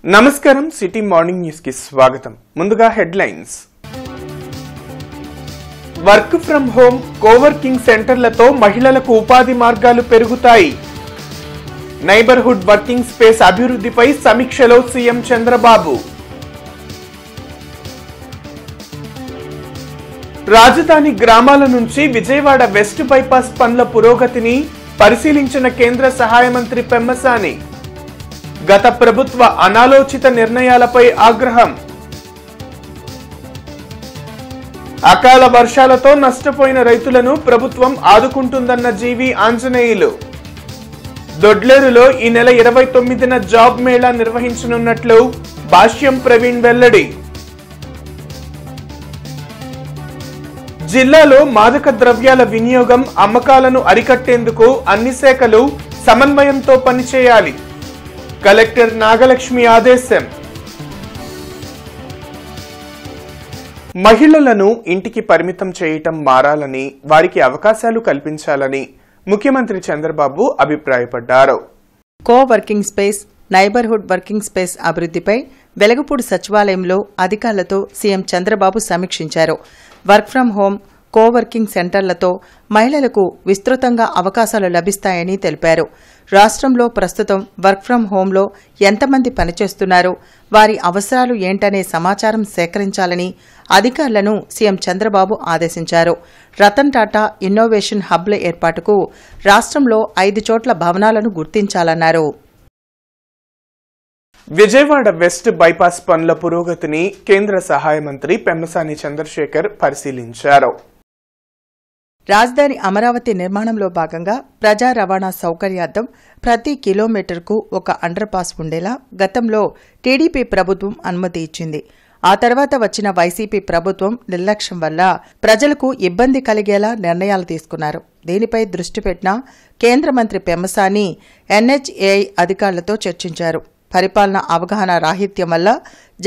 నమస్కారం city morning news కి స్వాగతం. ముందుగా headlines. Work from home coworking సెంటర్లతో మహిళలకు ఉపాధి మార్గాలు పెరుగుతాయి. నైబర్హుడ్ వర్కింగ్ స్పేస్ అభివృద్ధిపై సమీక్షలో సీఎం చంద్రబాబు. రాజధాని గ్రామాల నుంచి విజయవాడ వెస్ట్ బైపాస్ పనుల పురోగతిని పరిశీలించిన కేంద్ర సహాయ మంత్రి పెమ్మసాని. గత ప్రభుత్వ అనాలోచిత నిర్ణయాలపై ఆగ్రహం. అకాల వర్షాలతో నష్టపోయిన రైతులను ప్రభుత్వం ఆదుకుంటుందన్న జీవి ఆంజనేయులు. దొడ్లేరులో ఈ నెల 29న జాబ్ మేళా నిర్వహించనున్నట్లు భాష్యం ప్రవీణ్ వెల్లడి. జిల్లాలో మాదక ద్రవ్యాల వినియోగం, అమ్మకాలను అరికట్టేందుకు అన్ని శాఖలు సమన్వయంతో పనిచేయాలి. కలెక్టర్ నాగలక్ష్మి ఆదేశం. మహిళలను ఇంటికి పరిమితం చేయటం మారాలని, వారికి అవకాశాలు కల్పించాలని ముఖ్యమంత్రి చంద్రబాబు అభిప్రాయపడ్డారు. Co working space, neighbourhood working space అభివృద్ధిపై వెలగపూడి సచివాలయంలో అధికారులతో సీఎం చంద్రబాబు సమీక్షించారు. వర్క్ ఫ్రం హోం కోవర్కింగ్ సెంటర్లతో మహిళలకు విస్తృతంగా అవకాశాలు లభిస్తాయని తెలిపారు. రాష్ట్రంలో ప్రస్తుతం వర్క్ ఫ్రం హోంలో ఎంతమంది పనిచేస్తున్నారు, వారి అవసరాలు ఏంటనే సమాచారం సేకరించాలని అధికారులను సీఎం చంద్రబాబు ఆదేశించారు. రతన్ టాటా ఇన్నోవేషన్ హబ్ల ఏర్పాటుకు రాష్ట్రంలో 5 చోట్ల భవనాలను గుర్తించాలన్నారు. విజయవాడ వెస్ట్ బైపాస్ పనుల పురోగతిని కేంద్ర సహాయ మంత్రి పెమ్మసాని చంద్రశేఖర్ పరిశీలించారు. రాజధాని అమరావతి నిర్మాణంలో భాగంగా ప్రజా రవాణా సౌకర్యార్థం ప్రతి కిలోమీటర్కు ఒక అండర్ పాస్ ఉండేలా గతంలో టీడీపీ ప్రభుత్వం అనుమతి ఇచ్చింది. ఆ తర్వాత వచ్చిన వైసీపీ ప్రభుత్వం నిర్లక్ష్యం వల్ల ప్రజలకు ఇబ్బంది కలిగేలా నిర్ణయాలు తీసుకున్నారు. దీనిపై దృష్టి పెట్టిన కేంద్ర మంత్రి పెమ్మసాని ఎన్హెచ్ఏఐ అధికారులతో చర్చించారు. పరిపాలన అవగాహన రాహిత్యం వల్ల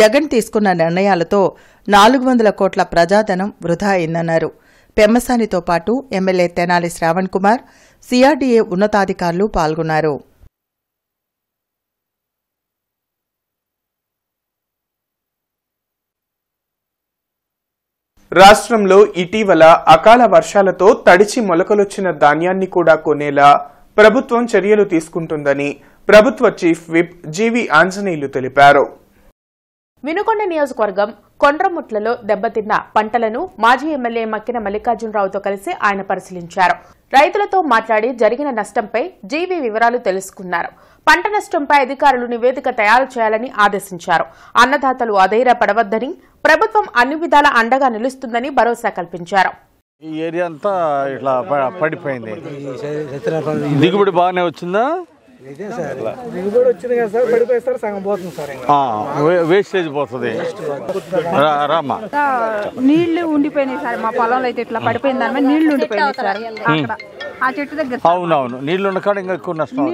జగన్ తీసుకున్న నిర్ణయాలతో 400 కోట్ల ప్రజాధనం వృధా అయిందన్నారు. పెమ్మసానితో పాటు ఎమ్మెల్యే తెనాలి శ్రావణ్ కుమార్, సిఆర్డీఏ ఉన్నతాధికారులు పాల్గొన్నారు. రాష్ట్రంలో ఇటీవల అకాల వర్షాలతో తడిచి మొలకలొచ్చిన ధాన్యాన్ని కూడా కొనేలా ప్రభుత్వం చర్యలు తీసుకుంటుందని ప్రభుత్వ చీఫ్ విప్ జీవి ఆంజనేయులు తెలిపారు. వినుకొండ నియోజకవర్గం కొండ్రముట్లలో దెబ్బతిన్న పంటలను మాజీ ఎమ్మెల్యే మక్కిన మల్లికార్జునరావుతో కలిసి ఆయన పరిశీలించారు. రైతులతో మాట్లాడి జరిగిన నష్టంపై జీవి వివరాలు తెలుసుకున్నారు. పంట నష్టంపై అధికారులు నివేదిక తయారు చేయాలని ఆదేశించారు. అన్నదాతలు అధైర్యపడవద్దని, ప్రభుత్వం అన్ని విధాల అండగా నిలుస్తుందని భరోసా కల్పించారు. ఈ ఏరియా అంతా ఇట్లా పడిపోయింది. దిగుబడి బాగానే వచ్చిందా? వేస్టేజ్ పోతుంది. రామా, నీళ్లు ఉండిపోయినాయి సార్. మా పొలంలో అయితే ఇట్లా పడిపోయింది, దాని మీద నీళ్లు ఉండిపోయినాయి సార్. ఆ చెట్టు దగ్గర అవునవును, నీళ్లు ఉన్న కాడ ఇంకా ఎక్కువ నష్టం.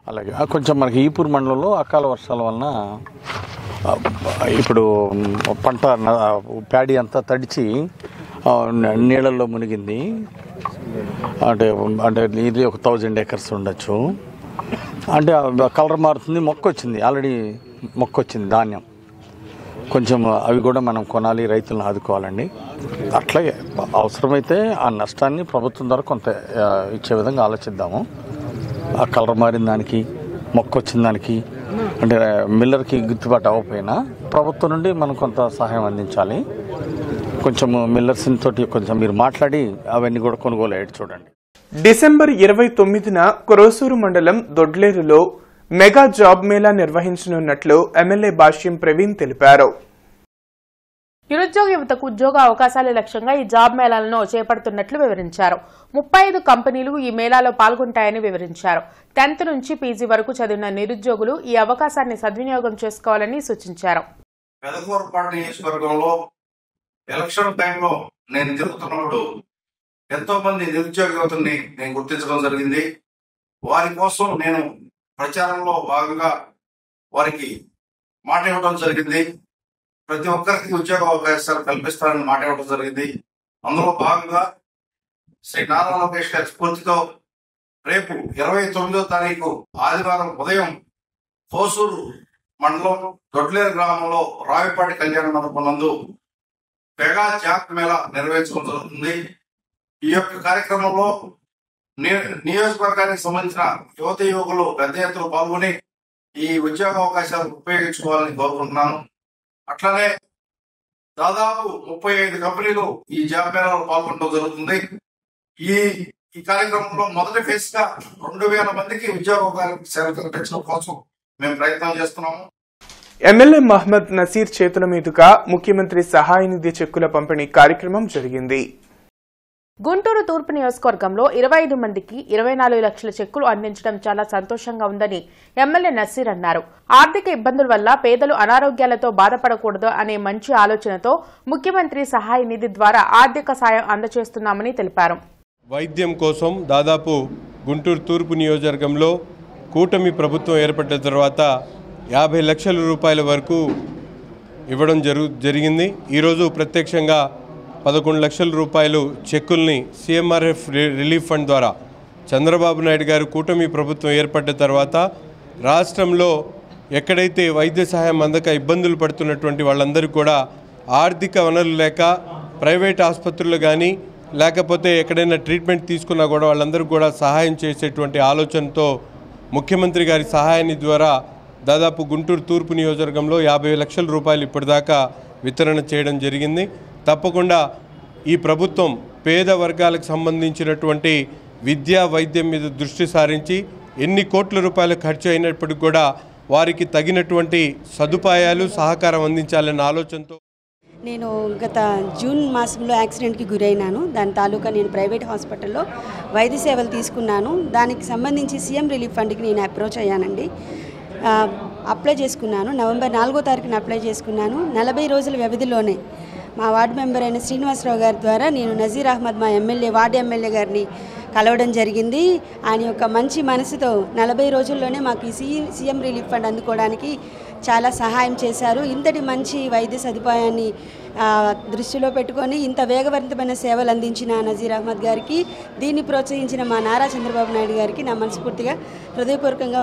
అలాగే కొంచెం మనకి ఈపూర్ మండలంలో అకాల వర్షాల వలన ఇప్పుడు పంట ప్యాడీ అంతా తడిచి నీళ్ళల్లో మునిగింది. అంటే ఇది ఒక 1000 acres ఉండొచ్చు. అంటే కలర్ మారుతుంది. మొక్క వచ్చింది, ఆల్రెడీ మొక్క వచ్చింది ధాన్యం. కొంచెం అవి కూడా మనం కొనాలి, రైతులను ఆదుకోవాలండి. అట్లాగే అవసరమైతే ఆ నష్టాన్ని ప్రభుత్వం ద్వారా కొంత ఇచ్చే విధంగా ఆలోచిద్దాము. ఆ కలర్ మారిన దానికి, మొక్క వచ్చిన దానికి, అంటే మిల్లర్కి గిట్టుబాటు అవ్వకపోయినా ప్రభుత్వం నుండి మనం కొంత సహాయం అందించాలి. కొంచెం మిల్లర్స్ తోటి కొంచెం మీరు మాట్లాడి అవన్నీ కూడా కొనుగోలు అయ్యేది చూడండి. డిసెంబర్ 29న కొరోసూరు మండలం దొడ్లేరులో మెగా జాబ్ మేళా నిర్వహించనున్నట్లు ఎమ్మెల్యే భాష్యం ప్రవీణ్ తెలిపారు. నిరుద్యోగ యువతకు ఉద్యోగ అవకాశాల లక్ష్యంగా ఈ జాబ్ మేళాలను చేపడుతున్నట్లు వివరించారు. 35 కంపెనీలు ఈ మేళాలో పాల్గొంటాయని వివరించారు. 10th నుంచి పీజీ వరకు చదివిన నిరుద్యోగులు ఈ అవకాశాన్ని సద్వినియోగం చేసుకోవాలని సూచించారు. ఎలక్షన్ టైంలో నేను తిరుగుతున్నప్పుడు ఎంతో మంది నిరుద్యోగ యువతుల్ని నేను గుర్తించడం జరిగింది. వారి కోసం నేను ప్రచారంలో భాగంగా వారికి మాట ఇవ్వడం జరిగింది. ప్రతి ఒక్కరికి ఉద్యోగ అవకాశాలు కల్పిస్తారని మాట ఇవ్వడం జరిగింది. అందులో భాగంగా శ్రీ నారా లోకేష్ గారి స్ఫూర్తితో రేపు 29వ తారీఖు ఆదివారం ఉదయం హోసూరు మండలం దొడ్లేరు గ్రామంలో రావిపాటి కళ్యాణ మండపం నందు మెగా జాక్ మేళా నిర్వహించడం జరుగుతుంది. ఈ యొక్క కార్యక్రమంలో నియోజకవర్గానికి సంబంధించిన యువత యువకులు పెద్ద ఎత్తున పాల్గొని ఈ ఉద్యోగ అవకాశాలు ఉపయోగించుకోవాలని కోరుకుంటున్నాను. అట్లనే దాదాపు 35 కంపెనీలు ఈ జాబ్ మేళాలో పాల్గొనడం జరుగుతుంది. ఈ కార్యక్రమంలో మొదటి ఫేజ్ గా 2000 మందికి ఉద్యోగ అవకాశాలు కల్పించడం కోసం మేము ప్రయత్నం చేస్తున్నాము. ఎమ్మెల్యే మహ్మద్ నసీర్ చేతుల మీదుగా ముఖ్యమంత్రి సహాయ నిధి చెక్కుల పంపిణీ కార్యక్రమం జరిగింది. గుంటూరు తూర్పు నియోజకవర్గంలో 25 మందికి 24 లక్షల చెక్కులు అందించడం చాలా సంతోషంగా ఉందని ఎమ్మెల్యే నసీర్ అన్నారు. ఆర్థిక ఇబ్బందుల వల్ల పేదలు అనారోగ్యాలతో బాధపడకూడదు అనే మంచి ఆలోచనతో ముఖ్యమంత్రి సహాయ నిధి ద్వారా ఆర్థిక సాయం అందజేస్తున్నామని తెలిపారు. వైద్యం కోసం దాదాపు గుంటూరు తూర్పు నియోజకవర్గంలో కూటమి ప్రభుత్వం ఏర్పడిన తర్వాత 50 లక్షల రూపాయల వరకు ఇవ్వడం జరిగింది. ఈరోజు ప్రత్యక్షంగా 11 లక్షల రూపాయలు చెక్కుల్ని సీఎంఆర్ఎఫ్ రిలీఫ్ ఫండ్ ద్వారా చంద్రబాబు నాయుడు గారు కూటమి ప్రభుత్వం ఏర్పడిన తర్వాత రాష్ట్రంలో ఎక్కడైతే వైద్య సహాయం అందక ఇబ్బందులు పడుతున్నటువంటి వాళ్ళందరికీ కూడా ఆర్థిక వనరులు లేక ప్రైవేట్ ఆసుపత్రులు కానీ లేకపోతే ఎక్కడైనా ట్రీట్మెంట్ తీసుకున్నా కూడా వాళ్ళందరికీ కూడా సహాయం చేసేటువంటి ఆలోచనతో ముఖ్యమంత్రి గారి సహాయాన్ని ద్వారా దాదాపు గుంటూరు తూర్పు నియోజకవర్గంలో 50 లక్షల రూపాయలు ఇప్పటిదాకా వితరణ చేయడం జరిగింది. తప్పకుండా ఈ ప్రభుత్వం పేద వర్గాలకు సంబంధించినటువంటి విద్యా వైద్యం మీద దృష్టి సారించి ఎన్ని కోట్ల రూపాయలు ఖర్చు అయినప్పటికీ కూడా వారికి తగినటువంటి సదుపాయాలు సహకారం అందించాలన్న ఆలోచనతో నేను గత జూన్ మాసంలో యాక్సిడెంట్కి గురైనాను. దాని తాలూకా నేను ప్రైవేట్ హాస్పిటల్లో వైద్య సేవలు తీసుకున్నాను. దానికి సంబంధించి సీఎం రిలీఫ్ ఫండ్కి నేను అప్రోచ్ అయ్యానండి. అప్లై చేసుకున్నాను. నవంబర్ 4వ తారీఖున అప్లై చేసుకున్నాను. 40 రోజుల వ్యవధిలోనే మా వార్డు మెంబర్ అయిన శ్రీనివాసరావు గారి ద్వారా నేను నజీర్ అహ్మద్ మా వార్డు ఎమ్మెల్యే గారిని కలవడం జరిగింది. ఆయన యొక్క మంచి మనసుతో 40 రోజుల్లోనే మాకు ఈ సీఎం రిలీఫ్ ఫండ్ అందుకోవడానికి చాలా సహాయం చేశారు. ఇంతటి మంచి వైద్య సదుపాయాన్ని దృష్టిలో పెట్టుకొని ఇంత వేగవంతమైన సేవలు అందించిన నజీర్ అహ్మద్ గారికి, దీన్ని ప్రోత్సహించిన మా నారా చంద్రబాబు నాయుడు గారికి నా మనస్ఫూర్తిగా హృదయపూర్వకంగా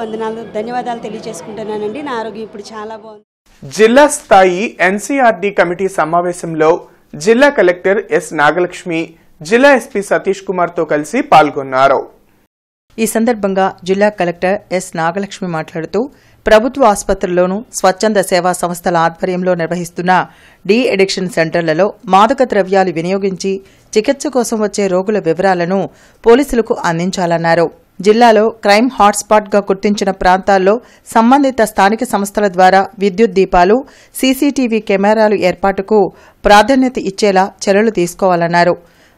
ధన్యవాదాలు తెలియజేసుకుంటున్నానండి. నా ఆరోగ్యం ఇప్పుడు చాలా బాగుంది. జిల్లా స్థాయి ఎన్సీఆర్డీ కమిటీ సమావేశంలో జిల్లా కలెక్టర్ ఎస్ నాగలక్ష్మి జిల్లా ఎస్పీ సతీష్ కుమార్ తో కలిసి పాల్గొన్నారు. ఈ సందర్భంగా జిల్లా కలెక్టర్ ఎస్ నాగలక్ష్మి మాట్లాడుతూ ప్రభుత్వ ఆసుపత్రుల్లోనూ స్వచ్ఛంద సేవా సంస్థల ఆధ్వర్యంలో నిర్వహిస్తున్న డీ అడిక్షన్ సెంటర్లలో మాదక ద్రవ్యాలు వినియోగించి చికిత్స కోసం వచ్చే రోగుల వివరాలను పోలీసులకు అందించాలన్నారు. జిల్లాలో క్రైమ్ హాట్స్పాట్గా గుర్తించిన ప్రాంతాల్లో సంబంధిత స్థానిక సంస్థల ద్వారా విద్యుత్ దీపాలు, సీసీటీవీ కెమెరాలు ఏర్పాటుకు ప్రాధాన్యత ఇచ్చేలా చర్యలు తీసుకోవాలన్నారు.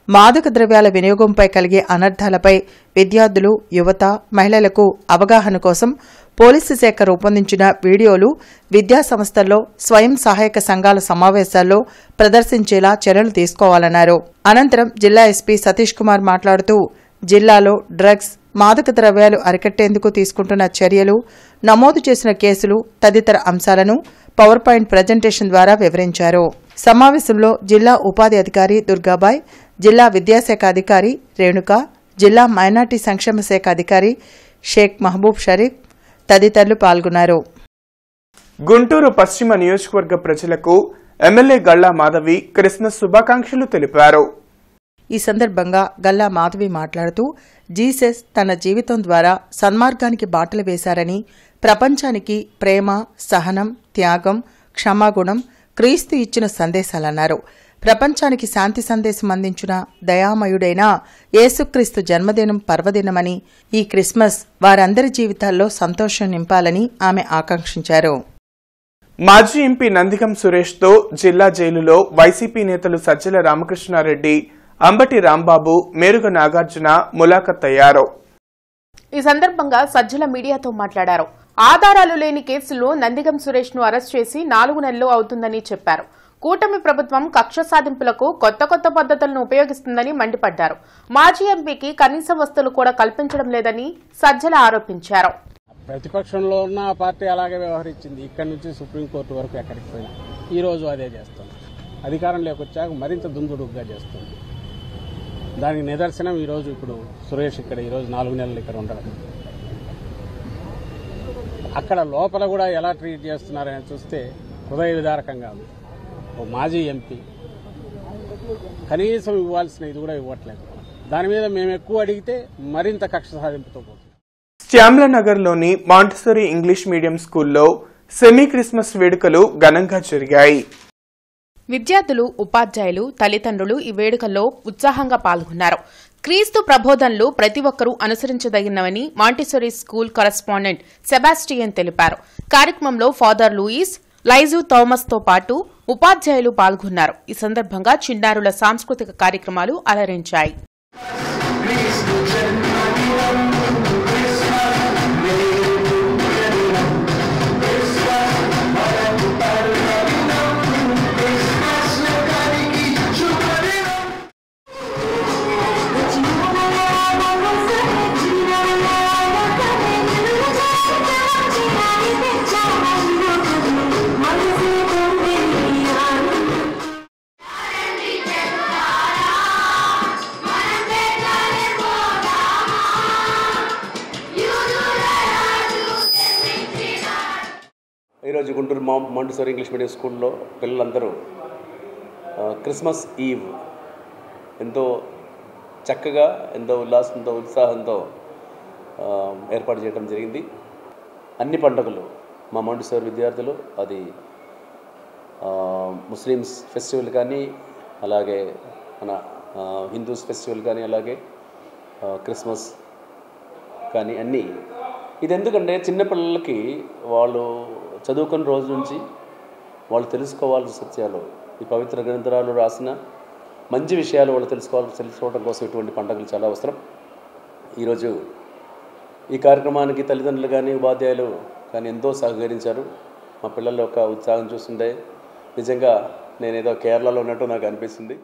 మాదక ద్రవ్యాల వినియోగంపై కలిగే అనర్థాలపై విద్యార్థులు, యువత, మహిళలకు అవగాహన కోసం పోలీసు శాఖ రూపొందించిన వీడియోలు విద్యా సంస్థల్లో, స్వయం సహాయక సంఘాల సమావేశాల్లో ప్రదర్శించేలా చర్యలు తీసుకోవాలన్నారు. అనంతరం జిల్లా ఎస్పీ సతీష్ కుమార్ మాట్లాడుతూ జిల్లాలో డ్రగ్స్, మాదక ద్రవ్యాలు అరికట్టేందుకు తీసుకుంటున్న చర్యలు, నమోదు చేసిన కేసులు తదితర అంశాలను పవర్ పాయింట్ ప్రజెంటేషన్ ద్వారా వివరించారు. సమావేశంలో జిల్లా ఉపాధి అధికారి దుర్గాబాయ్, జిల్లా విద్యాశాఖ అధికారి రేణుక, జిల్లా మైనార్టీ సంక్షేమ శాఖ అధికారి షేక్ మహబూబ్ షరీఫ్ తదితరులు పాల్గొన్నారు. గుంటూరు పశ్చిమ నియోజకవర్గ ప్రజలకు ఎమ్మెల్యే గల్లా మాధవి క్రిస్మస్ శుభాకాంక్షలు తెలిపారు. ఈ సందర్భంగా గల్లా మాధవి మాట్లాడుతూ జీసస్ తన జీవితం ద్వారా సన్మార్గానికి బాటలు వేశారని, ప్రపంచానికి ప్రేమ, సహనం, త్యాగం, క్షమాగుణం క్రీస్తు ఇచ్చిన సందేశాలన్నారు. ప్రపంచానికి శాంతి సందేశం అందించిన దయామయుడైన యేసుక్రీస్తు జన్మదినం పర్వదినమని, ఈ క్రిస్మస్ వారందరి జీవితాల్లో సంతోషం నింపాలని ఆమె ఆకాంక్షించారు. మాజీ ఎంపీ నందిగం సురేష్ తో జిల్లా జైలులో వైసీపీ నేతలు సజ్జల రామకృష్ణారెడ్డి, అంబటి రాంబాబు, మేరుగ నాగార్జున ములాఖత్ అయ్యారు. ఈ సందర్భంగా సజ్జల మీడియాతో మాట్లాడారు. ఆధారాలు లేని కేసులో నందిగం సురేష్ ను అరెస్ట్ చేసి 4 నెలలు అవుతుందని చెప్పారు. కూటమి ప్రభుత్వం కక్ష సాధింపులకు కొత్త పద్ధతులను ఉపయోగిస్తుందని మండిపడ్డారు. మాజీ ఎంపీకి కనీస వస్తువులు కూడా కల్పించడం లేదని సజ్జల ఆరోపించారు. ప్రతిపక్షంలో ఉన్న పార్టీ అలాగే వ్యవహరించింది. ఇక్కడి నుంచి సుప్రీంకోర్టు వరకు ఎక్కడికి పోయినా ఈ రోజు అదే చేస్తుంది. అధికారంలోకి వచ్చాక మరింత దుందుడుగ్గా చేస్తుంది. దానికి నిదర్శనం ఈరోజు ఇప్పుడు సురేష్ ఇక్కడ ఈరోజు 4 నెలలు ఇక్కడ ఉండడం. అక్కడ లోపల కూడా ఎలా ట్రీట్ చేస్తున్నారని చూస్తే హృదయ విదారకంగా ఉంది. ఓ మాజీ ఎంపీ కనీసం ఇవ్వాల్సిన ఇది కూడా ఇవ్వట్లేదు. దాని మీద మేము ఎక్కువ అడిగితే మరింత కక్ష సాధింపుతో పోతుంది. శ్యామ్లనగర్లోని మాంటిసరీ ఇంగ్లీష్ మీడియం స్కూల్లో సెమీ క్రిస్మస్ వేడుకలు ఘనంగా జరిగాయి. విద్యార్థులు, ఉపాధ్యాయులు, తల్లిదండ్రులు ఈ వేడుకల్లో ఉత్సాహంగా పాల్గొన్నారు. క్రీస్తు ప్రబోధనలు ప్రతి ఒక్కరూ అనుసరించదగినవని మాంటిసరీ స్కూల్ కరెస్పాండెంట్ సెబాస్టియన్ తెలిపారు. కార్యక్రమంలో ఫాదర్ లూయిస్, లైజు థామస్ తో పాటు ఉపాధ్యాయులు పాల్గొన్నారు. ఈ సందర్భంగా చిన్నారుల సాంస్కృతిక కార్యక్రమాలు అలరించాయి. ఈరోజు గుంటూరు మాంటిసరీ ఇంగ్లీష్ మీడియం స్కూల్లో పిల్లలందరూ క్రిస్మస్ ఈవ్ ఎంతో చక్కగా, ఎంతో ఉల్లాసంతో, ఉత్సాహంతో ఏర్పాటు చేయడం జరిగింది. అన్ని పండుగలు మా మాంటిసరీ విద్యార్థులు, అది ముస్లిమ్స్ ఫెస్టివల్ కానీ, అలాగే మన హిందూస్ ఫెస్టివల్ కానీ, అలాగే క్రిస్మస్ కానీ అన్నీ. ఇది ఎందుకంటే చిన్నపిల్లలకి వాళ్ళు చదువుకున్న రోజు నుంచి వాళ్ళు తెలుసుకోవాల్సిన సత్యాలు, ఈ పవిత్ర గ్రంథాలు రాసిన మంచి విషయాలు వాళ్ళు తెలుసుకోవడం కోసం ఇటువంటి పండుగలు చాలా అవసరం. ఈరోజు ఈ కార్యక్రమానికి తల్లిదండ్రులు కానీ, ఉపాధ్యాయులు కానీ ఎంతో సహకరించారు. మా పిల్లల యొక్క ఉత్సాహం చూస్తుంటే నిజంగా నేనేదో కేరళలో ఉన్నట్టు నాకు అనిపిస్తుంది.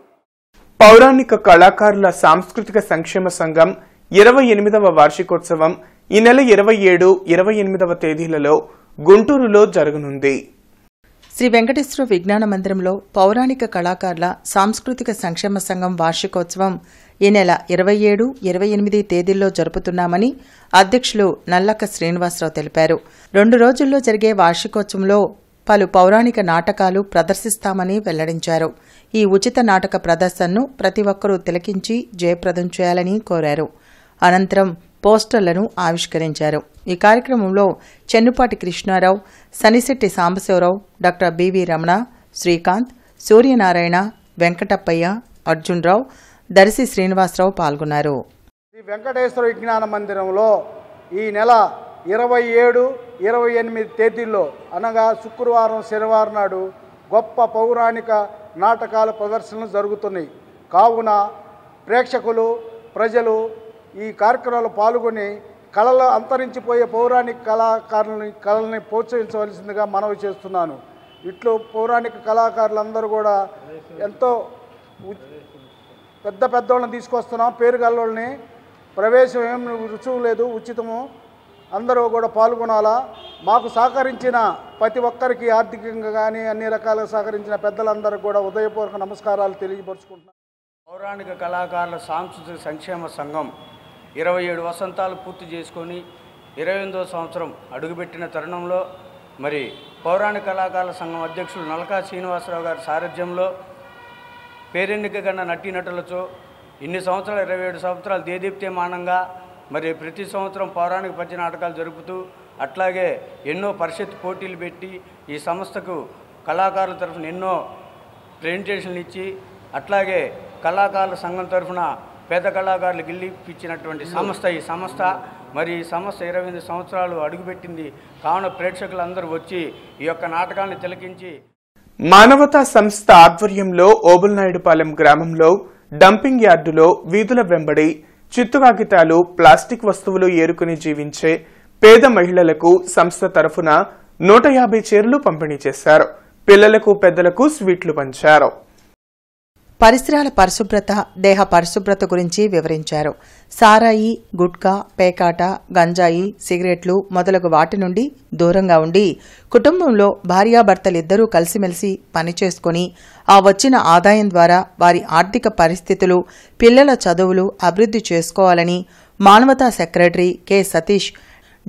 పౌరాణిక కళాకారుల సాంస్కృతిక సంక్షేమ సంఘం 28వ వార్షికోత్సవం ఈ నెల 27, 28వ తేదీలలో గుంటూరులో జరగనుంది. శ్రీ వెంకటేశ్వర విజ్ఞాన మందిరంలో పౌరాణిక కళాకారుల సాంస్కృతిక సంక్షేమ సంఘం వార్షికోత్సవం ఈ నెల 27, 28 తేదీల్లో జరుపుతున్నామని అధ్యక్షులు నల్లక్క శ్రీనివాసరావు తెలిపారు. 2 రోజుల్లో జరిగే వార్షికోత్సవంలో పలు పౌరాణిక నాటకాలు ప్రదర్శిస్తామని వెల్లడించారు. ఈ ఉచిత నాటక ప్రదర్శనను ప్రతి ఒక్కరూ తిలకించి జయప్రదం చేయాలని కోరారు. అనంతరం పోస్టర్లను ఆవిష్కరించారు. ఈ కార్యక్రమంలో చెన్నుపాటి కృష్ణారావు, సనిశెట్టి సాంబశివరావు, డాక్టర్ బివి రమణ, శ్రీకాంత్, సూర్యనారాయణ, వెంకటప్పయ్య, అర్జున్రావు, దర్శి శ్రీనివాసరావు పాల్గొన్నారు. శ్రీ వెంకటేశ్వర విజ్ఞాన మందిరంలో ఈ నెల 27, 28 తేదీల్లో అనగా శుక్రవారం, శనివారం నాడు గొప్ప పౌరాణిక నాటకాల ప్రదర్శనలు జరుగుతున్నాయి. కావున ప్రేక్షకులు, ప్రజలు ఈ కార్యక్రమంలో పాల్గొని కళలో అంతరించిపోయే పౌరాణిక కళల్ని ప్రోత్సహించవలసిందిగా మనవి చేస్తున్నాను. ఇట్లు పౌరాణిక కళాకారులందరూ కూడా ఎంతో పెద్దోళ్ళని తీసుకొస్తున్నాం. పేరు గల్లోళ్ళని, ప్రవేశం ఏం రుచువు లేదు, ఉచితము. అందరూ కూడా పాల్గొనాలా. మాకు సహకరించిన ప్రతి ఒక్కరికి ఆర్థికంగా కానీ అన్ని రకాలుగా సహకరించిన పెద్దలందరూ కూడా ఉదయపూర్వక నమస్కారాలు తెలియపరుచుకుంటున్నాను. పౌరాణిక కళాకారుల సాంస్కృతిక సంక్షేమ సంఘం 27 వసంతాలు పూర్తి చేసుకొని 28వ సంవత్సరం అడుగుపెట్టిన తరుణంలో మరి పౌరాణిక కళాకారుల సంఘం అధ్యక్షులు నల్కా శ్రీనివాసరావు గారి సారథ్యంలో పేరెన్నిక కన్నా నటీనటులతో ఇన్ని సంవత్సరాలు 27 సంవత్సరాలు దేదీప్యమానంగా మరి ప్రతి సంవత్సరం పౌరాణిక పద్య నాటకాలు జరుపుతూ అట్లాగే ఎన్నో పరిషత్ పోటీలు పెట్టి ఈ సంస్థకు కళాకారుల తరఫున ఎన్నో ప్రెజెంటేషన్లు ఇచ్చి అట్లాగే కళాకారుల సంఘం తరఫున పేద కళాకారులకు ఇచ్చినటువంటి సంస్థ ఈ సంస్థ. మరి ఈ సంస్థ 28 సంవత్సరాలు అడుగుపెట్టింది. కావున ప్రేక్షకులందరూ వచ్చి ఈ యొక్క నాటకాన్ని తిలకించి. మానవతా సంస్థ ఆధ్వర్యంలో ఓబుల్నాయుడుపాలెం గ్రామంలో డంపింగ్ యార్డులో వీధుల వెంబడి చిత్తు కాగితాలు, ప్లాస్టిక్ వస్తువులు ఏరుకుని జీవించే పేద మహిళలకు సంస్థ తరఫున 150 చీరలు పంపిణీ చేశారు. పిల్లలకు, పెద్దలకు స్వీట్లు పంచారు. పరిసరాల పరిశుభ్రత, దేహ పరిశుభ్రత గురించి వివరించారు. సారాయి, గుట్కా, పేకాట, గంజాయి, సిగరెట్లు మొదలగు వాటి నుండి దూరంగా ఉండి కుటుంబంలో భార్యాభర్తలిద్దరూ కలిసిమెలిసి పనిచేసుకుని ఆ వచ్చిన ఆదాయం ద్వారా వారి ఆర్థిక పరిస్థితులు, పిల్లల చదువులు అభివృద్ధి చేసుకోవాలని మానవతా secretary K Satish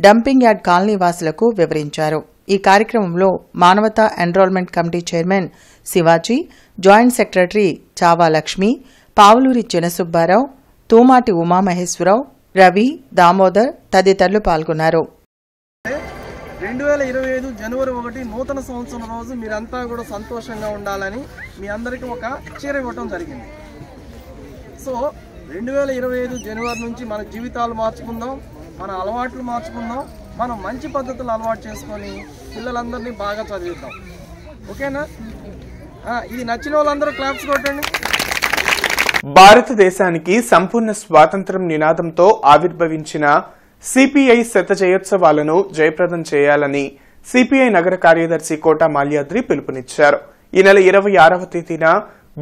dumping yard colony వాసులకు వివరించారు. ఈ కార్యక్రమంలో మానవతా enrolment committee chairman Shivaji, joint secretary Chava Lakshmi, Pavuluri Chinasubbarao, Tumati Umamaheswararao, Ravi, Damodar తదితరులు పాల్గొన్నారు. 2025 జనవరి 1 నూతన సంవత్సరం రోజు మీరంతా కూడా సంతోషంగా ఉండాలని మీ అందరికీ ఒక చీర ఇవ్వటం జరిగింది. సో 2025 జనవరి నుంచి మన జీవితాలు మార్చుకుందాం, మన అలవాట్లు మార్చుకుందాం, మనం మంచి పద్ధతులు అలవాటు చేసుకొని పిల్లలందరినీ బాగా చదివిద్దాం. ఓకేనా? ఇది నచ్చిన వాళ్ళందరూ క్లాప్స్ కొట్టండి. భారతదేశానికి సంపూర్ణ స్వాతంత్ర్యం నినాదంతో ఆవిర్భవించిన సిపిఐ శత జయోత్సవాలను జయప్రదం చేయాలని సిపిఐ నగర కార్యదర్శి కోట మాల్యాద్రి పిలుపునిచ్చారు. ఈ నెల 26వ తేదీన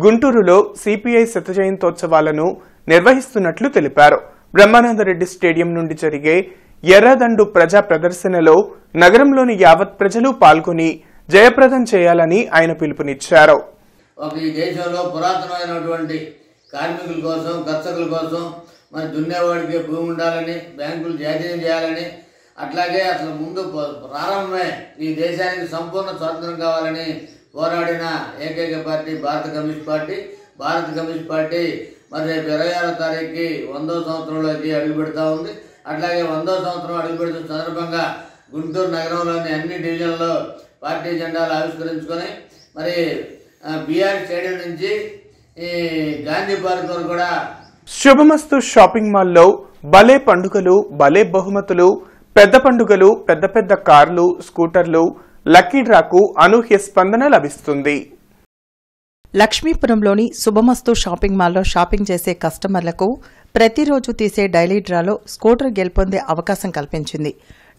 గుంటూరులో సిపిఐ శత జయంతోత్సవాలను నిర్వహిస్తున్నట్లు తెలిపారు. బ్రహ్మానందరెడ్డి స్టేడియం నుండి జరిగే ఎర్రదండు ప్రజా ప్రదర్శనలో నగరంలోని యావత్ ప్రజలు పాల్గొని జయప్రదం చేయాలని ఆయన పిలుపునిచ్చారు. ఈ దేశంలో పురాతనమైనటువంటి కార్మికుల కోసం, కర్షకుల కోసం మరి దున్నేవాడికి భూమి ఉండాలని, బ్యాంకులు జాతీయం చేయాలని, అట్లాగే అసలు ముందు ప్రారంభమే ఈ దేశానికి సంపూర్ణ స్వాతంత్రం కావాలని పోరాడిన ఏకైక పార్టీ భారత కమ్యూనిస్ట్ పార్టీ. భారత కమ్యూనిస్ట్ పార్టీ మరి రేపు 26వ తారీఖుకి 100వ సంవత్సరంలోకి అడుగు పెడతా ఉంది. అట్లాగే 100వ సంవత్సరం అడుగు పెడుతున్న సందర్భంగా గుంటూరు నగరంలోని అన్ని డివిజన్లలో పార్టీ జెండాలు ఆవిష్కరించుకొని మరి బీఆర్ స్టేడియం నుంచి ఈ గాంధీ పార్క్ వరకు కూడా శుభమస్తు షాపింగ్ మాల్లో భలే పండుగలు, భలే బహుమతులు, పెద్ద పండుగలు, పెద్ద పెద్ద కార్లు, స్కూటర్లు, లక్కీ డ్రాకు అనూహ్య స్పందన లభిస్తుంది. లక్ష్మీపురంలోని శుభమస్తు షాపింగ్ మాల్లో షాపింగ్ చేసే కస్టమర్లకు ప్రతిరోజు తీసే డైలీ డ్రాలో స్కూటర్ గెలుపొందే అవకాశం కల్పించింది.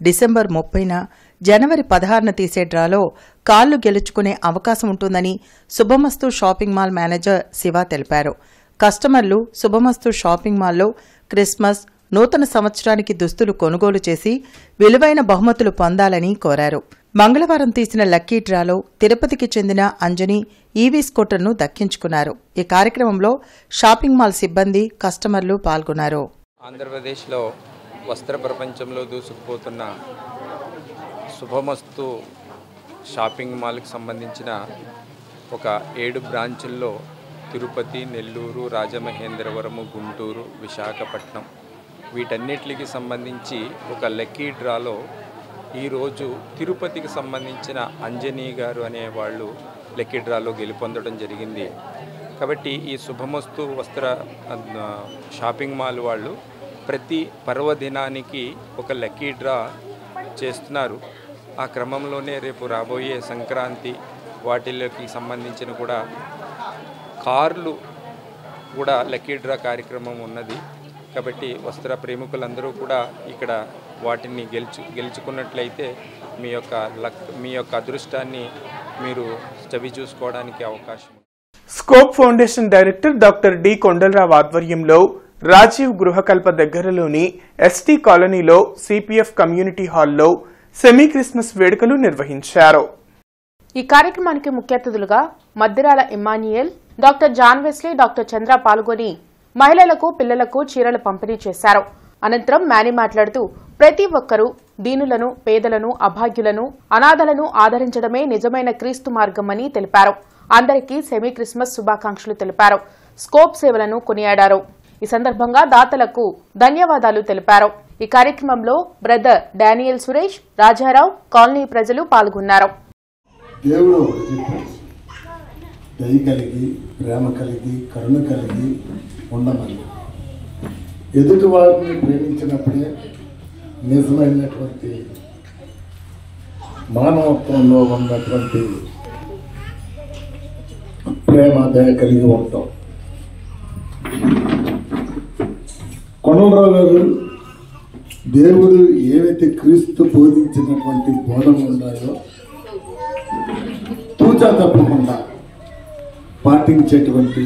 డిసెంబర్ 30న, జనవరి 16న తీసే డ్రాలో కార్లు గెలుచుకునే అవకాశం ఉంటుందని శుభమస్తు షాపింగ్ మాల్ మేనేజర్ శివ తెలిపారు. కస్టమర్లు శుభమస్తు షాపింగ్ మాల్లో క్రిస్మస్, నూతన సంవత్సరానికి దుస్తులు కొనుగోలు చేసి విలువైన బహుమతులు పొందాలని కోరారు. మంగళవారం తీసిన లక్కీ డ్రాలో తిరుపతికి చెందిన అంజని ఈవీ స్కూటర్ను దక్కించుకున్నారు. ఈ కార్యక్రమంలో షాపింగ్ మాల్ సిబ్బంది, కస్టమర్లు పాల్గొన్నారు. ఆంధ్రప్రదేశ్లో వస్త్ర ప్రపంచంలో దూసుకుపోతున్న శుభమస్తు షాపింగ్ మాల్కి సంబంధించిన ఒక 7 బ్రాంచుల్లో తిరుపతి, నెల్లూరు, రాజమహేంద్రవరము, గుంటూరు, విశాఖపట్నం వీటన్నిటికి సంబంధించి ఒక లక్కీ డ్రాలో ఈరోజు తిరుపతికి సంబంధించిన అంజనీ గారు అనేవాళ్ళు లక్కీ డ్రాలో గెలుపొందడం జరిగింది. కాబట్టి ఈ శుభమస్తు వస్త్ర షాపింగ్ మాల్ వాళ్ళు ప్రతి పర్వదినానికి ఒక లక్కీ డ్రా చేస్తున్నారు. ఆ క్రమంలోనే రేపు రాబోయే సంక్రాంతి వాటిల్లోకి సంబంధించిన కూడా కార్లు కూడా లక్కీ డ్రా కార్యక్రమం ఉన్నది. కాబట్టి వస్త్ర ప్రేమికులందరూ కూడా ఇక్కడ వాటిని గెలుచుకున్నట్లయితే మీ యొక్క అదృష్టాన్ని మీరు చవి చూసుకోవడానికి అవకాశం. Scope foundation director doctor D Kondalarao ఆధ్వర్యంలో రాజీవ్ గృహకల్ప దగ్గరలోని ఎస్టీ కాలనీలో సిపిఎఫ్ కమ్యూనిటీ హాల్లో సెమీ క్రిస్మస్ వేడుకలు నిర్వహించారు. ఈ కార్యక్రమానికి ముఖ్య అతిథులుగా Maddirala Immanuel, doctor John Wesley, doctor Chandra పాల్గొని మహిళలకు, పిల్లలకు చీరలు పంపిణీ చేశారు. అనంతరం మ్యానీ మాట్లాడుతూ ప్రతి ఒక్కరూ దీనులను, పేదలను, అభాగ్యులను, అనాథలను ఆదరించడమే నిజమైన క్రీస్తు మార్గమని తెలిపారు. అందరికీ సెమీ క్రిస్మస్ శుభాకాంక్షలు తెలిపారు. స్కోప్ సేవలను కొనియాడారు. ఈ సందర్భంగా దాతలకు ధన్యవాదాలు తెలిపారు. ఈ కార్యక్రమంలో brother Daniel Suresh, Rajarao, colony ప్రజలు పాల్గొన్నారు. దేవుడు దయ కలిగి, ప్రేమ కలిగి, కరుణ కలిగి ఉండమని, ఎదుటి వారిని ప్రేమించినప్పుడే నిజమైనటువంటి మానవత్వంలో ఉన్నటువంటి ప్రేమ, దయ కలిగి ఉంటాం. కొండలరావు గారు దేవుడు ఏవైతే క్రీస్తు బోధించినటువంటి బోధనలు ఉన్నాయో తూచా తప్పకుండా పాటించేటువంటి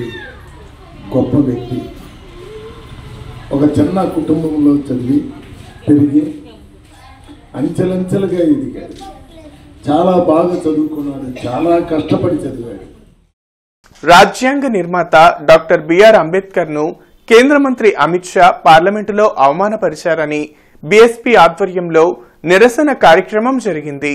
గొప్ప వ్యక్తి. ఒక చిన్న కుటుంబంలో చదివి పెరిగి అంచెలంచెలుగా ఎదిగాడు. చాలా బాగా చదువుకున్నాడు, చాలా కష్టపడి చదివాడు. రాజ్యాంగ నిర్మాత డాక్టర్ బిఆర్ అంబేద్కర్ ను కేంద్ర మంత్రి అమిత్ షా పార్లమెంటులో అవమానపరిచారని బీఎస్పీ ఆధ్వర్యంలో నిరసన కార్యక్రమం జరిగింది.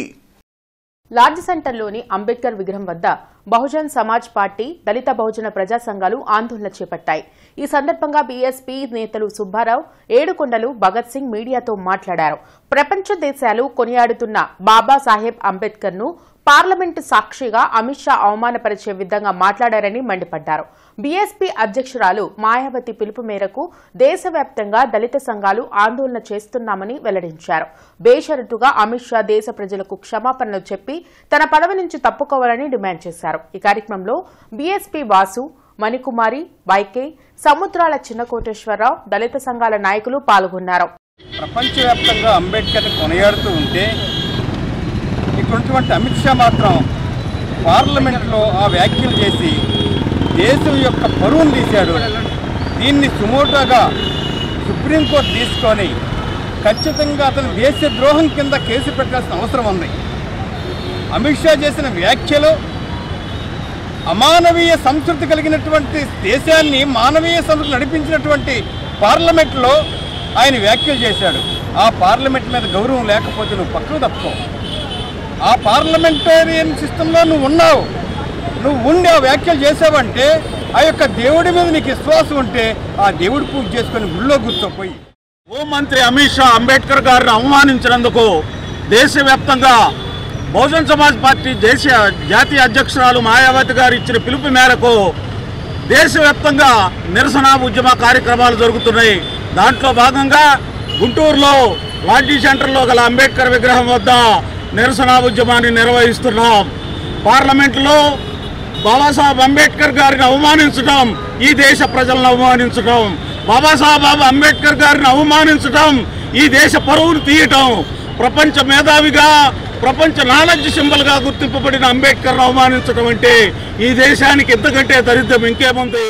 లార్జ్ సెంటర్లోని అంబేద్కర్ విగ్రహం వద్ద బహుజన్ సమాజ్ పార్టీ, దళిత బహుజన ప్రజా సంఘాలు ఆందోళన చేపట్టాయి. ఈ సందర్భంగా బీఎస్పీ నేతలు సుబ్బారావు, ఏడుకొండలు, భగత్ సింగ్ మీడియాతో మాట్లాడారు. ప్రపంచ దేశాలు కొనియాడుతున్న బాబాసాహెబ్ అంబేద్కర్ ను పార్లమెంటు సాక్షిగా అమిత్ షా అవమానపరిచే విధంగా మాట్లాడారని మండిపడ్డారు. బీఎస్పీ అధ్యక్షురాలు మాయావతి పిలుపు మేరకు దేశవ్యాప్తంగా దళిత సంఘాలు ఆందోళన చేస్తున్నామని వెల్లడించారు. బేషరతుగా అమిత్ షా దేశ ప్రజలకు క్షమాపణలు చెప్పి తన పదవి నుంచి తప్పుకోవాలని డిమాండ్ చేశారు. ఈ కార్యక్రమంలో బీఎస్పీ వాసు, మణికుమారి, వైకే, సముద్రాల చిన్నకోటేశ్వరరావు, దళిత సంఘాల నాయకులు పాల్గొన్నారు. ప్రపంచవ్యాప్తంగా అంబేద్కర్ కొనియాడుతూ ఉంటే ఇక్కడున్నటువంటి అమిత్ షా మాత్రం పార్లమెంట్లో ఆ వ్యాఖ్యలు చేసి దేశం యొక్క పరువును తీశాడు. దీన్ని సుమోటోగా సుప్రీంకోర్టు తీసుకొని ఖచ్చితంగా అతను దేశద్రోహం కింద కేసు పెట్టాల్సిన అవసరం ఉంది. అమిత్ షా చేసిన వ్యాఖ్యలు అమానవీయ సంస్కృతి కలిగినటువంటి దేశాన్ని మానవీయ సంస్కృతి నడిపించినటువంటి పార్లమెంట్లో ఆయన వ్యాఖ్యలు చేశాడు. ఆ పార్లమెంట్ మీద గౌరవం లేకపోతే నువ్వు పక్కకు తప్పుకో. ఆ పార్లమెంటేరియన్ సిస్టంలో నువ్వు ఉన్నావు, నువ్వు ఉండి ఆ వ్యాఖ్యలు చేసావంటే ఆ యొక్క దేవుడి మీద నీకు విశ్వాసం ఉంటే ఆ దేవుడి పూజ చేసుకొని గుళ్ళో కూర్చోపోయి. హోంమంత్రి అమిత్ షా అంబేద్కర్ గారిని అవమానించినందుకు దేశవ్యాప్తంగా బహుజన్ సమాజ్ పార్టీ జాతీయ అధ్యక్షురాలు మాయావతి గారు ఇచ్చిన పిలుపు మేరకు దేశవ్యాప్తంగా నిరసన ఉద్యమ కార్యక్రమాలు జరుగుతున్నాయి. దాంట్లో భాగంగా గుంటూరులో లాడ్జీ సెంటర్లో గల అంబేద్కర్ విగ్రహం వద్ద నిరసన ఉద్యమాన్ని నిర్వహిస్తున్నాం. పార్లమెంట్లో బాబాసాహెబ్ అంబేద్కర్ గారిని అవమానించడం, ఈ దేశ ప్రజలను అవమానించడం, బాబాసాహెబ్ అంబేద్కర్ గారిని అవమానించడం, ఈ దేశ పరువును తీయటం, ప్రపంచ మేధావిగా, ప్రపంచ నాలెడ్జ్ సింబల్గా గుర్తింపబడిన అంబేద్కర్ను అవమానించడం అంటే ఈ దేశానికి ఇంతకంటే దరిద్రం ఇంకేముంది.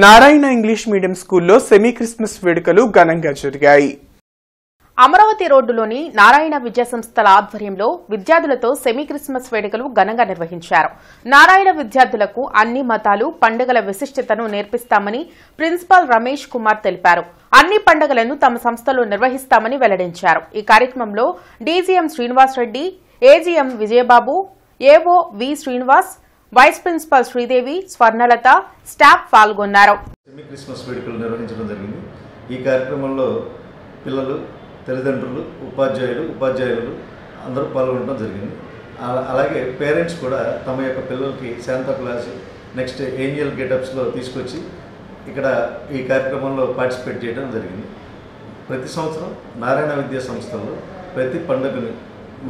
నారాయణ ఇంగ్లీష్ మీడియం స్కూల్లో సెమీ క్రిస్మస్ వేడుకలు ఘనంగా జరిగాయి. అమరావతి రోడ్డులోని నారాయణ విద్యా సంస్థల ఆధ్వర్యంలో విద్యార్థులతో సెమీ క్రిస్మస్ వేడుకలు ఘనంగా నిర్వహించారు. నారాయణ విద్యార్థులకు అన్ని మతాలు, పండుగల విశిష్టతను నేర్పిస్తామని ప్రిన్సిపాల్ రమేష్ కుమార్ తెలిపారు. అన్ని పండుగలను తమ సంస్థలో నిర్వహిస్తామని వెల్లడించారు. ఈ కార్యక్రమంలో DGM Srinivasa Reddy, AGM Vijaya Babu, AO V Srinivas, vice principal Sridevi, Swarnalatha, staff పాల్గొన్నారు. సెమీ క్రిస్మస్ వేడుకలు నిర్వహించడం జరిగింది. ఈ కార్యక్రమంలో పిల్లలు, తల్లిదండ్రులు, ఉపాధ్యాయులు అందరూ పాల్గొనడం జరిగింది. అలాగే పేరెంట్స్ కూడా తమ యొక్క పిల్లలకి శాంతా క్లాస్, నెక్స్ట్ ఏంజల్ గెటప్స్లో తీసుకొచ్చి ఇక్కడ ఈ కార్యక్రమంలో పార్టిసిపేట్ చేయడం జరిగింది. ప్రతి సంవత్సరం నారాయణ విద్యా సంస్థల్లో ప్రతి పండుగని,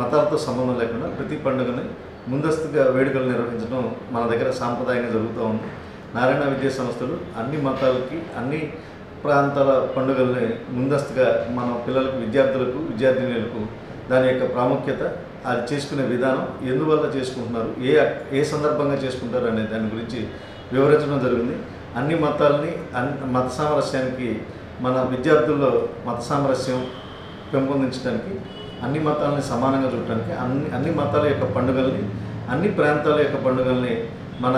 మతాలతో సంబంధం లేకుండా ప్రతి పండుగని ముందస్తుగా వేడుకలు నిర్వహించడం మన దగ్గర సాంప్రదాయంగా జరుగుతూ ఉంది. నారాయణ విద్యా సంస్థలు అన్ని మతాలకి, అన్ని ప్రాంతాల పండుగల్ని ముందస్తుగా మన పిల్లలకు, విద్యార్థులకు, విద్యార్థినులకు దాని యొక్క ప్రాముఖ్యత, అది చేసుకునే విధానం, ఎందువల్ల చేసుకుంటున్నారు, ఏ సందర్భంగా చేసుకుంటారు అనే దాని గురించి వివరించడం జరిగింది. అన్ని మతాలని, మత సామరస్యానికి, మన విద్యార్థుల్లో మత సామరస్యం పెంపొందించడానికి, అన్ని మతాలని సమానంగా చూడటానికి అన్ని మతాల యొక్క పండుగల్ని, అన్ని ప్రాంతాల యొక్క పండుగల్ని మన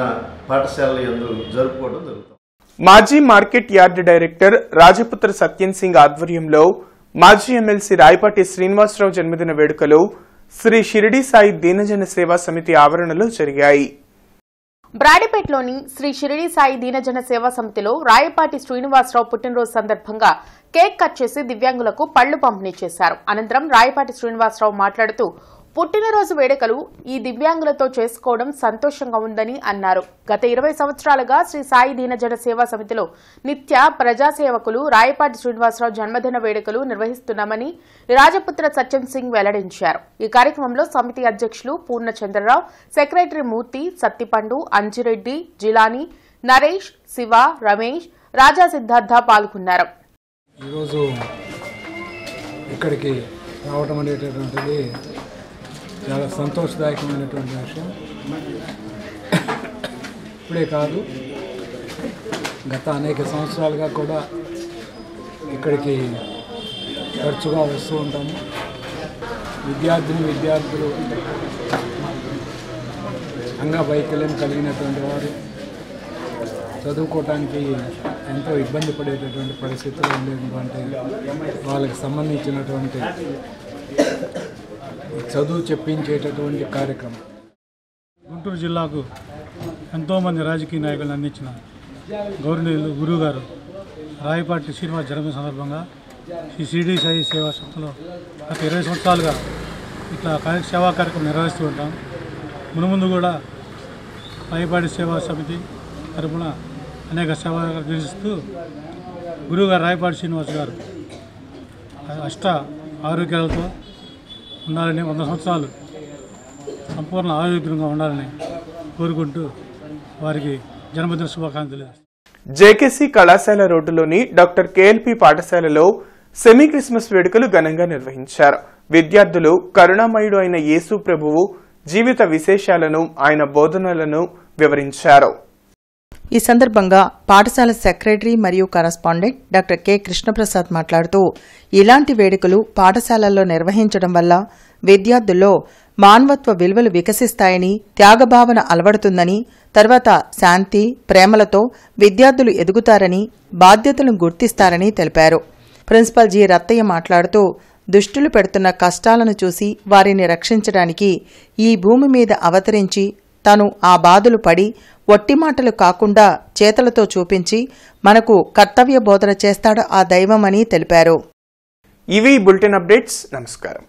పాఠశాలల యందు జరుపుకోవడం జరుగుతుంది. మాజీ market yard director Rajaputra Satyan Singh ఆధ్వర్యంలో మాజీ ఎమ్మెల్సీ రాయపాటి శ్రీనివాసరావు జన్మదిన వేడుకలు శ్రీ షిరిడి సాయి దీనజన సేవా సమితి ఆవరణలో జరిగాయి. బ్రాడీపేటలోని శ్రీ షిరిడి సాయి దీనజన సేవా సమితిలో రాయపాటి శ్రీనివాసరావు పుట్టినరోజు సందర్భంగా కేక్ కట్ చేసి దివ్యాంగులకు పళ్లు పంపిణీ చేశారు. అనంతరం రాయపాటి శ్రీనివాసరావు మాట్లాడుతూ పుట్టినరోజు వేడుకలు ఈ దివ్యాంగులతో చేసుకోవడం సంతోషంగా ఉందని అన్నారు. గత 20 సంవత్సరాలుగా శ్రీ సాయి దీనజన సేవా సమితిలో నిత్య ప్రజాసేవకులు రాయపాటి శ్రీనివాసరావు జన్మదిన వేడుకలు నిర్వహిస్తున్నామని రాజపుత్ర సత్యం సింగ్ వెల్లడించారు. ఈ కార్యక్రమంలో సమితి అధ్యక్షులు పూర్ణచంద్రరావు, సెక్రటరీ మూర్తి, సత్తిపండు, అంజిరెడ్డి, జిలాని, నరేష్, శివ, రమేష్, రాజా సిద్ధార్థ పాల్గొన్నారు. ఈరోజు ఇక్కడికి రావడం అనేటటువంటిది చాలా సంతోషదాయకమైనటువంటి విషయం. ఇప్పుడే కాదు, గత అనేక సంవత్సరాలుగా కూడా ఇక్కడికి తరచుగా వస్తూ ఉంటాము. విద్యార్థులు అంగవైకల్యం కలిగినటువంటి వారు, చదువుకోవటానికి ఎంతో ఇబ్బంది పడేటటువంటి పరిస్థితులు ఉండేటువంటి వాళ్ళకి సంబంధించినటువంటి చదువు చెప్పించేటటువంటి కార్యక్రమం. గుంటూరు జిల్లాకు ఎంతోమంది రాజకీయ నాయకులను అందించిన గౌరవనీయులు గురువు గారు రాయపాటి శ్రీనివాస్ జన్మదిన సందర్భంగా ఈ షిరిడి సాయి సేవా సంస్థలో గత 20 సంవత్సరాలుగా ఇట్లా సేవా కార్యక్రమం నిర్వహిస్తూ ఉంటాం. మునుముందు కూడా రాయపాటి సేవా సమితి తరఫున అనేక సేవా నిర్వహిస్తూ గురువుగారు రాయపాటి శ్రీనివాస్ గారు అష్ట ఆరోగ్యాలతో ఉండాలని 100 సంవత్సరాలు సంపూర్ణ ఆరోగ్యంగా ఉండాలని కోరుకుంటూ వారికి జన్మదిన శుభాకాంక్షలు. జేకేసీ కళాశాల రోడ్డులోని డాక్టర్ కేఎల్పి పాఠశాలలో సెమీ క్రిస్మస్ వేడుకలు ఘనంగా నిర్వహించారు. విద్యార్థులు కరుణామయుడు అయిన యేసు ప్రభువు జీవిత విశేషాలను, ఆయన బోధనలను వివరించారు. ఈ సందర్భంగా పాఠశాల సెక్రటరీ మరియు కరస్పాండెంట్ డాక్టర్ కె కృష్ణప్రసాద్ మాట్లాడుతూ ఇలాంటి వేడుకలు పాఠశాలల్లో నిర్వహించడం వల్ల విద్యార్థుల్లో మానవత్వ విలువలు వికసిస్తాయని, త్యాగభావన అలవడుతుందని, తర్వాత శాంతి, ప్రేమలతో విద్యార్థులు ఎదుగుతారని, బాధ్యతలను గుర్తిస్తారని తెలిపారు. ప్రిన్సిపల్ జి రత్తయ్య మాట్లాడుతూ దుష్టులు పెడుతున్న కష్టాలను చూసి వారిని రక్షించడానికి ఈ భూమి మీద అవతరించి తాను ఆ బాధలు పడి వట్టి మాటలు కాకుండా చేతలతో చూపించి మనకు కర్తవ్య బోధన చేస్తాడు ఆ దైవమని తెలిపారు. ఇవి బులెటిన్ అప్డేట్స్. నమస్కారం.